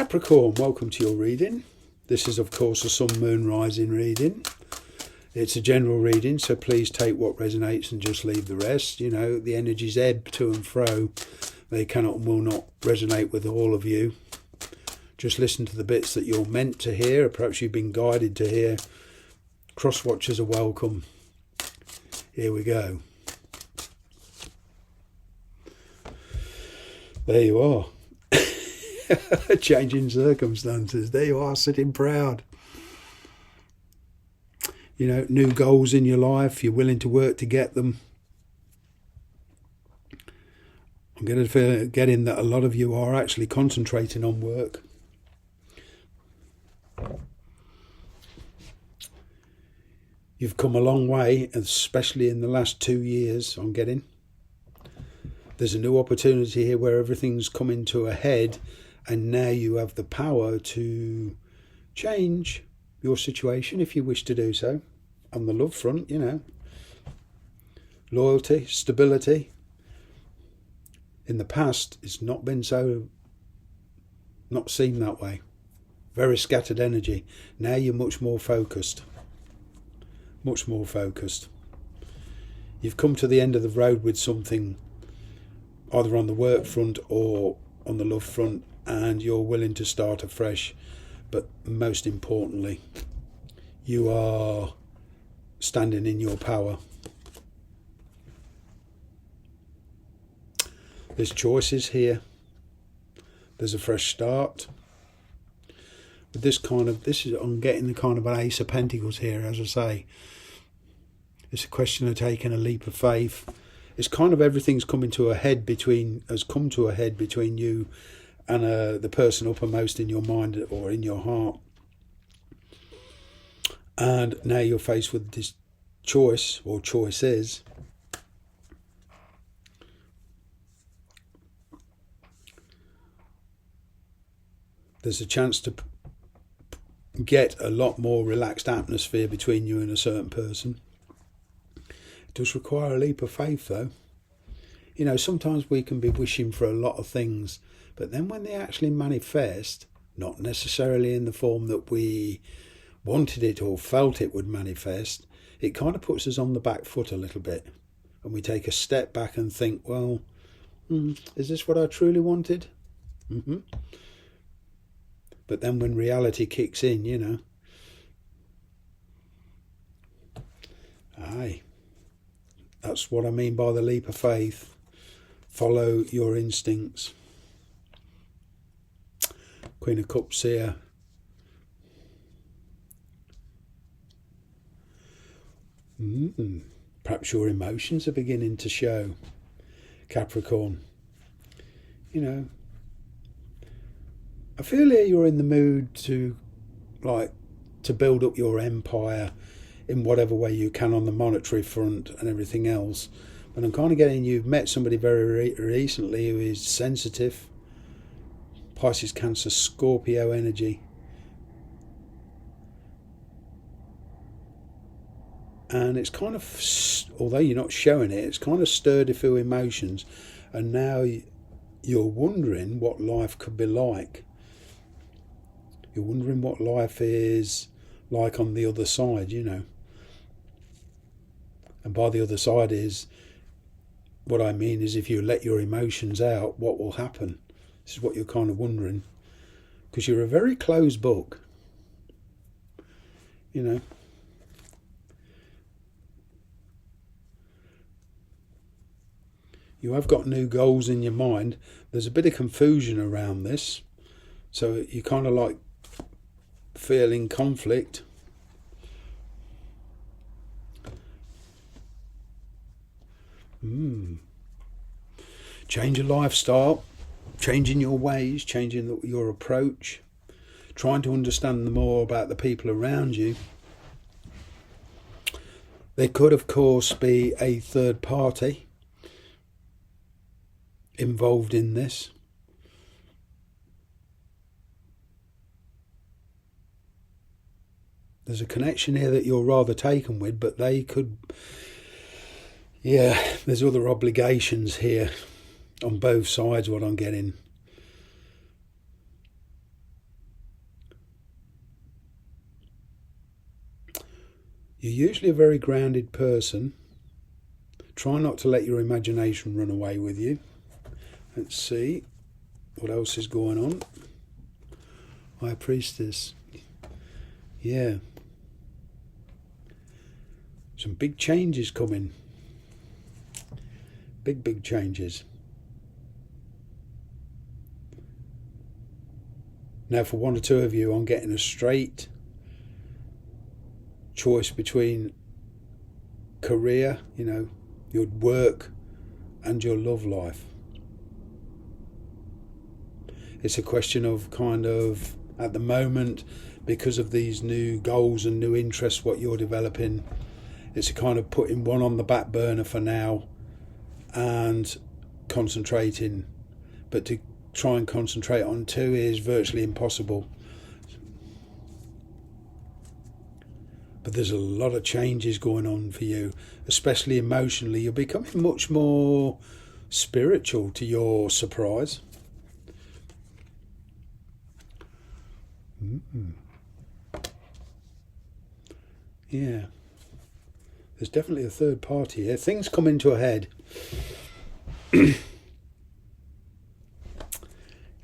Capricorn, welcome to your reading. This is of course a sun, moon, rising reading. It's a general reading, so please take what resonates and just leave the rest. You know, the energies ebb to and fro. They cannot and will not resonate with all of you. Just listen to the bits that you're meant to hear, or perhaps you've been guided to hear. Cross watchers are welcome. Here we go. There you are. Changing circumstances. There you are, sitting proud. You know, new goals in your life. You're willing to work to get them. I'm getting that a lot of you are actually concentrating on work. You've come a long way, especially in the last 2 years, I'm getting. There's a new opportunity here where everything's coming to a head, and now you have the power to change your situation if you wish to do so. On the love front, you know. Loyalty, stability. In the past, it's not been so, not seen that way. Very scattered energy. Now you're much more focused. Much more focused. You've come to the end of the road with something, either on the work front or on the love front, and you're willing to start afresh. But most importantly, you are standing in your power. There's choices here. There's a fresh start. But I'm getting the kind of an Ace of Pentacles here, as I say. It's a question of taking a leap of faith. It's kind of everything's has come to a head between you and the person uppermost in your mind or in your heart. And now you're faced with this choice or choices. There's a chance to get a lot more relaxed atmosphere between you and a certain person. It does require a leap of faith, though. You know, sometimes we can be wishing for a lot of things, but then when they actually manifest, not necessarily in the form that we wanted it or felt it would manifest, it kind of puts us on the back foot a little bit. And we take a step back and think, well, is this what I truly wanted? Mm-hmm. But then when reality kicks in, you know, that's what I mean by the leap of faith. Follow your instincts. Queen of Cups here. Perhaps your emotions are beginning to show, Capricorn. You know, I feel here you're in the mood to build up your empire in whatever way you can on the monetary front and everything else. But I'm kind of getting you've met somebody very recently who is sensitive. Pisces, Cancer, Scorpio energy. And it's kind of, although you're not showing it, it's kind of stirred a few emotions. And now you're wondering what life could be like. You're wondering what life is like on the other side, you know. And by the other side is, what I mean is if you let your emotions out, what will happen? This is what you're kind of wondering. Because you're a very closed book. You know. You have got new goals in your mind. There's a bit of confusion around this. So you kind of like feeling conflict. Change your lifestyle, changing your ways, changing your approach, trying to understand more about the people around you. There could, of course, be a third party involved in this. There's a connection here that you're rather taken with, but they could, there's other obligations here on both sides, what I'm getting. You're usually a very grounded person. Try not to let your imagination run away with you. Let's see what else is going on. High Priestess. Yeah. Some big changes coming. Big changes. Now for one or two of you, I'm getting a straight choice between career, your work, and your love life. It's a question of kind of, at the moment, because of these new goals and new interests, what you're developing, it's a kind of putting one on the back burner for now and concentrating. But to try and concentrate on two is virtually impossible. But there's a lot of changes going on for you, especially emotionally. You're becoming much more spiritual, to your surprise. Yeah. There's definitely a third party here. Things come into a head.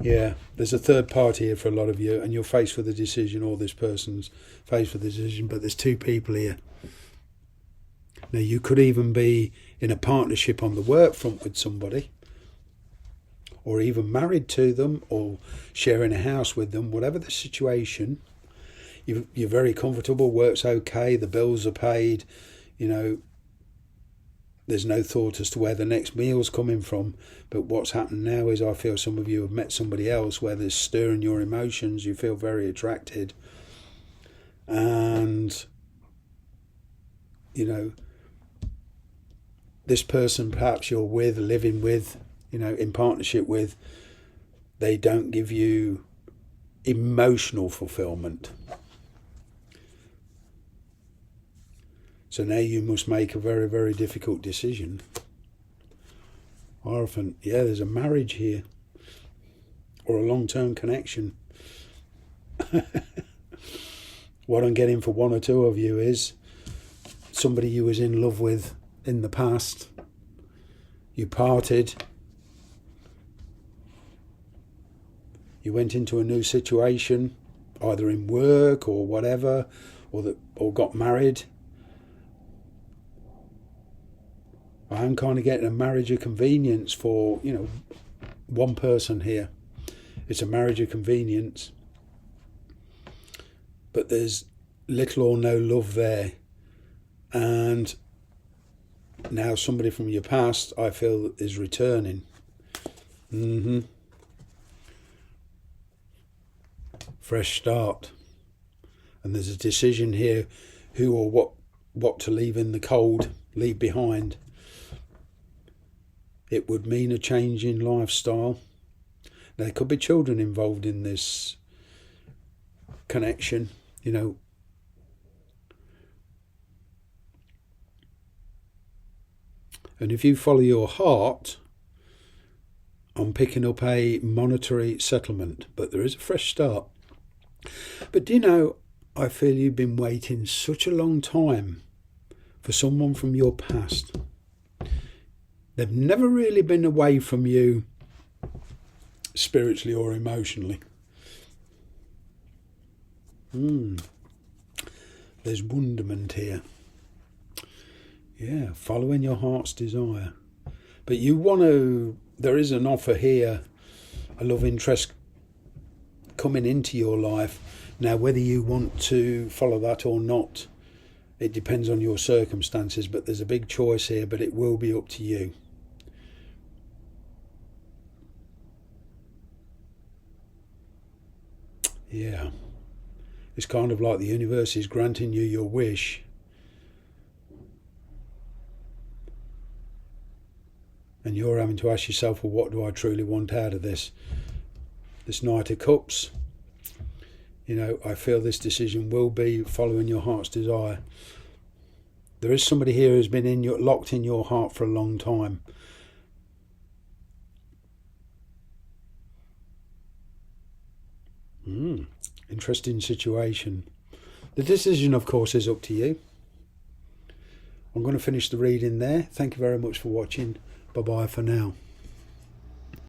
Yeah, there's a third party here for a lot of you, and you're faced with a decision, or this person's faced with a decision, but there's two people here. Now, you could even be in a partnership on the work front with somebody, or even married to them, or sharing a house with them. Whatever the situation, you're very comfortable, work's okay, the bills are paid, there's no thought as to where the next meal's coming from. But what's happened now is I feel some of you have met somebody else where there's stirring your emotions, you feel very attracted, and this person perhaps you're with, living with, in partnership with, they don't give you emotional fulfillment. So now you must make a very, very difficult decision. Hierophant, yeah, there's a marriage here, or a long-term connection. What I'm getting for one or two of you is somebody you was in love with in the past, you parted, you went into a new situation, either in work or whatever, or got married. I'm kind of getting a marriage of convenience for, one person here. It's a marriage of convenience. But there's little or no love there. And now somebody from your past, I feel, is returning. Fresh start. And there's a decision here who or what to leave in the cold, leave behind. It would mean a change in lifestyle. There could be children involved in this connection, And if you follow your heart, I'm picking up a monetary settlement, but there is a fresh start. But I feel you've been waiting such a long time for someone from your past. They've never really been away from you spiritually or emotionally. There's wonderment here. Yeah, following your heart's desire. But there is an offer here, a love interest coming into your life. Now, whether you want to follow that or not, it depends on your circumstances, but there's a big choice here, but it will be up to you. Yeah. It's kind of like the universe is granting you your wish. And you're having to ask yourself, well, what do I truly want out of this? This Knight of Cups. I feel this decision will be following your heart's desire. There is somebody here who's been locked in your heart for a long time. Interesting situation. The decision, of course, is up to you. I'm going to finish the reading there. Thank you very much for watching. Bye bye for now.